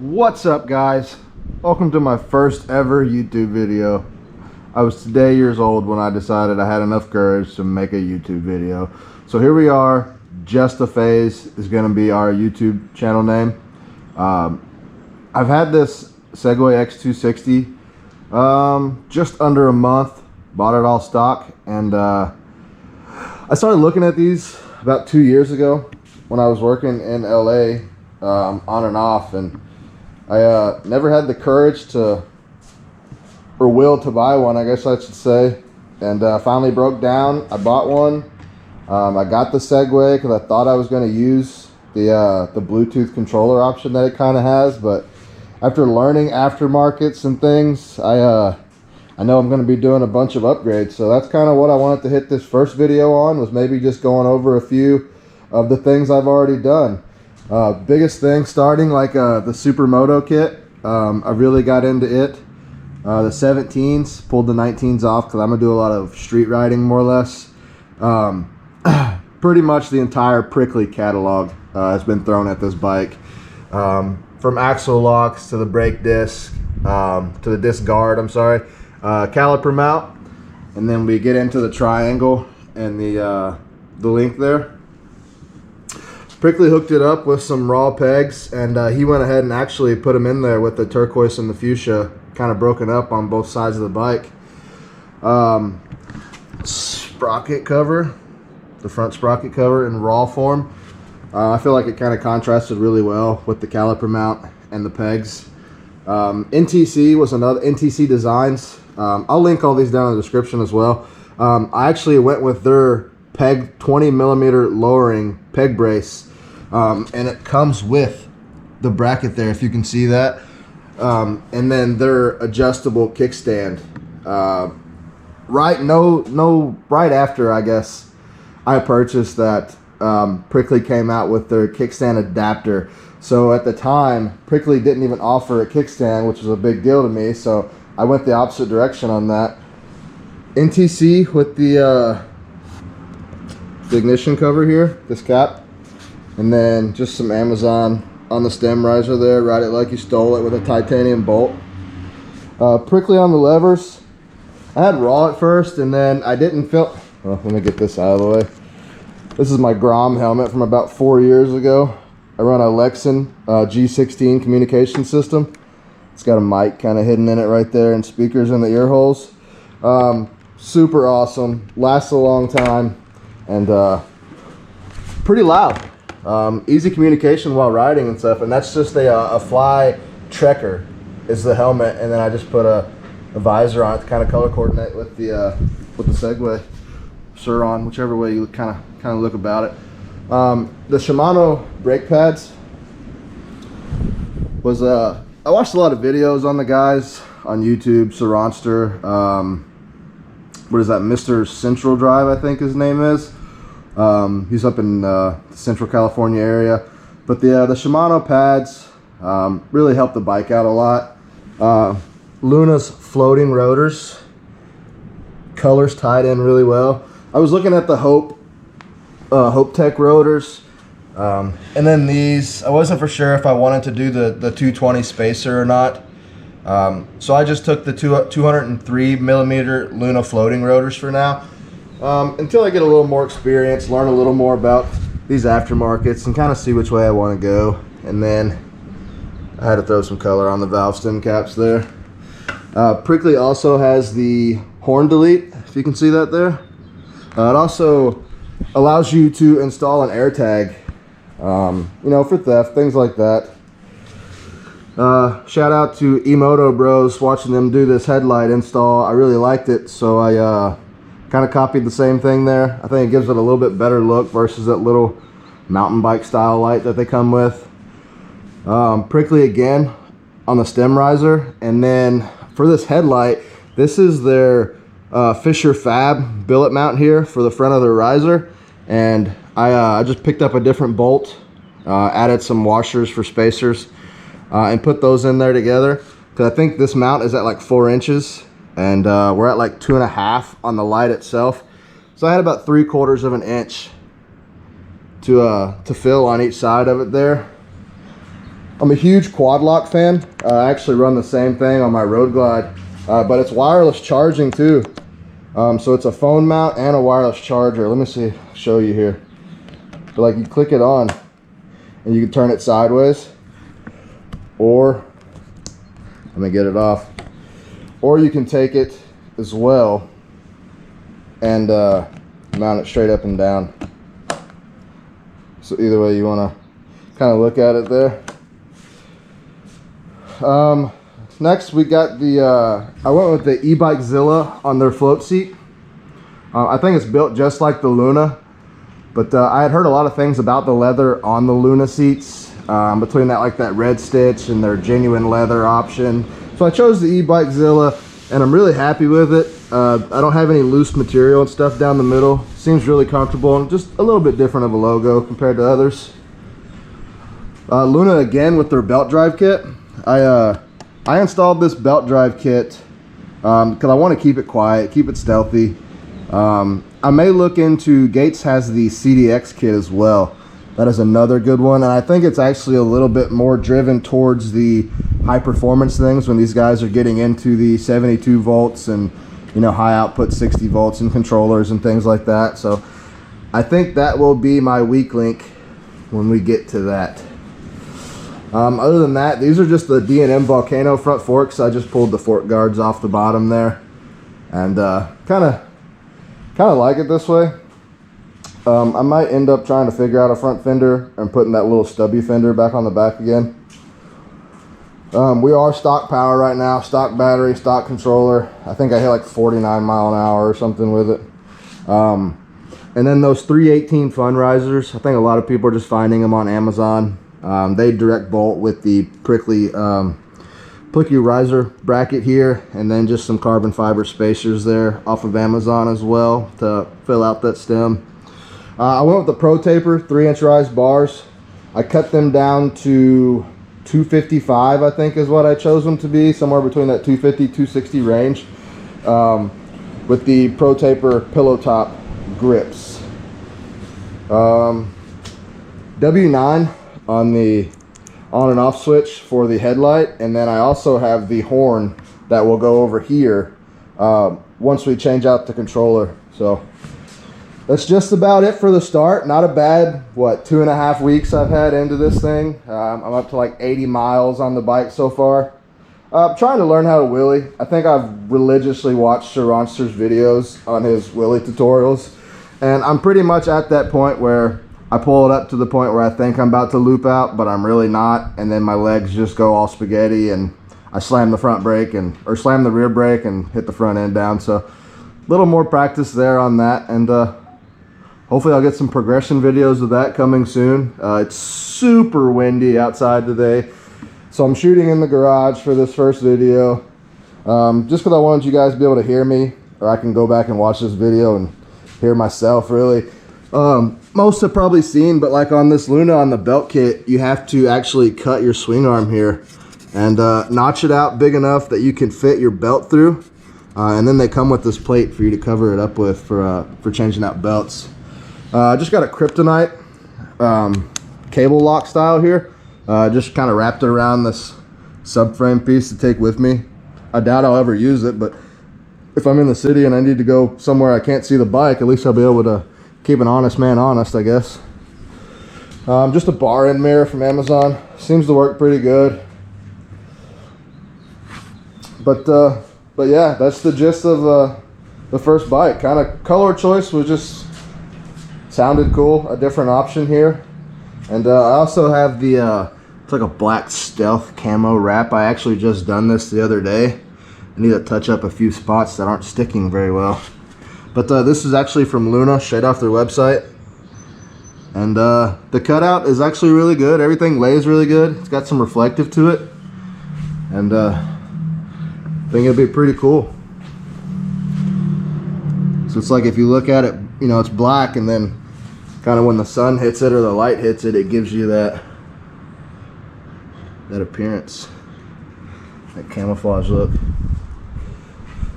What's up, guys? Welcome to my first ever YouTube video. I was today years old when I decided I had enough courage to make a YouTube video. So here we are. Just a Phase is going to be our YouTube channel name. I've had this Segway X260 just under a month. Bought it all stock, and I started looking at these about 2 years ago when I was working in LA on and off, and I never had the courage to, or will to buy one, I guess I should say, and finally broke down. I bought one. I got the Segway because I thought I was going to use the Bluetooth controller option that it kind of has, but after learning aftermarkets and things, I know I'm going to be doing a bunch of upgrades, so that's kind of what I wanted to hit this first video on, was maybe just going over a few of the things I've already done. Biggest thing, starting like the Supermoto Kit. I really got into it. The 17s, pulled the 19s off because I'm going to do a lot of street riding, more or less. Pretty much the entire Prickly catalog has been thrown at this bike. From axle locks to the brake disc, to the disc guard, caliper mount, and then we get into the triangle and the link there. Prickly hooked it up with some raw pegs, and he went ahead and actually put them in there with the turquoise and the fuchsia kind of broken up on both sides of the bike. Sprocket cover, the front sprocket cover in raw form. I feel like it kind of contrasted really well with the caliper mount and the pegs. NTC was another, NTC Designs. I'll link all these down in the description as well. I actually went with their peg 20mm lowering peg brace, and it comes with the bracket there, if you can see that, and then their adjustable kickstand. Right after, I guess, I purchased that, Prickly came out with their kickstand adapter. So at the time, Prickly didn't even offer a kickstand, which was a big deal to me, so I went the opposite direction on that. NTC with the ignition cover here, this cap, and then just some Amazon on the stem riser there. Ride it like you stole it with a titanium bolt. Prickly on the levers. I had raw at first, and then I didn't feel, well, let me get this out of the way. This is my Grom helmet from about 4 years ago. I run a Lexan G16 communication system. It's got a mic kind of hidden in it right there and speakers in the ear holes. Super awesome, lasts a long time, and pretty loud. Easy communication while riding and stuff, and that's just a Fly Trekker is the helmet, and then I just put a visor on it to kind of color coordinate with the Segway, Surron, whichever way you kind of look about it. The Shimano brake pads was I watched a lot of videos on the guys on YouTube. Surronster, what is that, Mr. Central Drive, I think his name is. He's up in the Central California area, but the Shimano pads really helped the bike out a lot. Luna's floating rotors, colors tied in really well. I was looking at the Hope Tech rotors, and then these, I wasn't for sure if I wanted to do the 220 spacer or not, so I just took the 203mm Luna floating rotors for now, until I get a little more experience, learn a little more about these aftermarkets, and kind of see which way I want to go. And then I had to throw some color on the valve stem caps there. Prickly also has the horn delete, if you can see that there. It also allows you to install an air tag, you know, for theft, things like that. Shout out to Emoto Bros, watching them do this headlight install. I really liked it, so I kind of copied the same thing there. I think it gives it a little bit better look versus that little mountain bike style light that they come with. Prickly again on the stem riser, and then for this headlight, this is their Fisher Fab billet mount here for the front of the riser, and I just picked up a different bolt, added some washers for spacers, and put those in there together, because I think this mount is at like 4 inches, and we're at like 2.5 on the light itself, so I had about 3/4 of an inch to fill on each side of it there. I'm a huge quad lock fan. I actually run the same thing on my Road Glide, but it's wireless charging too. So it's a phone mount and a wireless charger. Let me see, show you here. So like you click it on and you can turn it sideways, or let me get it off, or you can take it as well and mount it straight up and down. So either way you want to kind of look at it there. Next we got the I went with the Ebikezilla on their float seat. I think it's built just like the Luna, but I had heard a lot of things about the leather on the Luna seats, between that, like that red stitch and their genuine leather option. So I chose the Ebikezilla and I'm really happy with it. I don't have any loose material and stuff down the middle. Seems really comfortable and just a little bit different of a logo compared to others. Luna again with their belt drive kit. I installed this belt drive kit because I want to keep it quiet, keep it stealthy. I may look into, Gates has the CDX kit as well. That is another good one, and I think it's actually a little bit more driven towards the high performance things when these guys are getting into the 72 volts and, you know, high output 60 volts and controllers and things like that. So I think that will be my weak link when we get to that. Other than that, these are just the D&M Volcano front forks. I just pulled the fork guards off the bottom there, and kind of like it this way. I might end up trying to figure out a front fender and putting that little stubby fender back on the back again. We are stock power right now, stock battery, stock controller. I think I hit like 49 mile an hour or something with it. And then those 318 fun risers, I think a lot of people are just finding them on Amazon. They direct bolt with the prickly riser bracket here, and then just some carbon fiber spacers there off of Amazon as well to fill out that stem. I went with the Pro Taper 3-inch rise bars. I cut them down to 255, I think is what I chose them to be, somewhere between that 250 260 range, with the Pro Taper pillow top grips. W9 on the on and off switch for the headlight, and then I also have the horn that will go over here once we change out the controller. So that's just about it for the start. Not a bad, what, 2.5 weeks I've had into this thing. I'm up to like 80 miles on the bike so far. I'm trying to learn how to wheelie. I think I've religiously watched Surronster's videos on his wheelie tutorials, and I'm pretty much at that point where I pull it up to the point where I think I'm about to loop out, but I'm really not, and then my legs just go all spaghetti and I slam the front brake or slam the rear brake and hit the front end down. So a little more practice there on that, and hopefully I'll get some progression videos of that coming soon. It's super windy outside today, so I'm shooting in the garage for this first video, just because I wanted you guys to be able to hear me, or I can go back and watch this video and hear myself really. Most have probably seen, but like on this Luna on the belt kit, you have to actually cut your swing arm here and notch it out big enough that you can fit your belt through, and then they come with this plate for you to cover it up with for changing out belts. I just got a kryptonite cable lock style here, just kind of wrapped it around this subframe piece to take with me. I doubt I'll ever use it, but if I'm in the city and I need to go somewhere I can't see the bike, at least I'll be able to keep an honest man honest, I guess. Just a bar end mirror from Amazon. Seems to work pretty good. But yeah, that's the gist of the first bike. Kind of color choice was just sounded cool, a different option here. And I also have the it's like a black stealth camo wrap. I actually just done this the other day. I need to touch up a few spots that aren't sticking very well. But this is actually from Luna, straight off their website. And the cutout is actually really good. Everything lays really good. It's got some reflective to it. And I think it'll be pretty cool. So it's like if you look at it, you know, it's black, and then kind of when the sun hits it or the light hits it, it gives you that appearance, that camouflage look.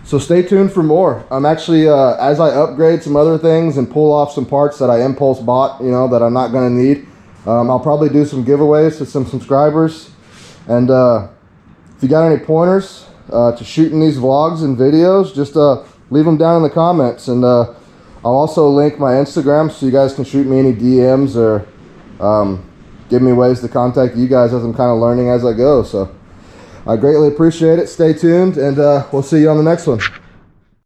So stay tuned for more. I'm actually, as I upgrade some other things and pull off some parts that I impulse bought, you know, that I'm not going to need, I'll probably do some giveaways to some subscribers. And if you got any pointers to shooting these vlogs and videos, just leave them down in the comments. And I'll also link my Instagram so you guys can shoot me any DMs or give me ways to contact you guys as I'm kind of learning as I go. So I greatly appreciate it. Stay tuned, and we'll see you on the next one.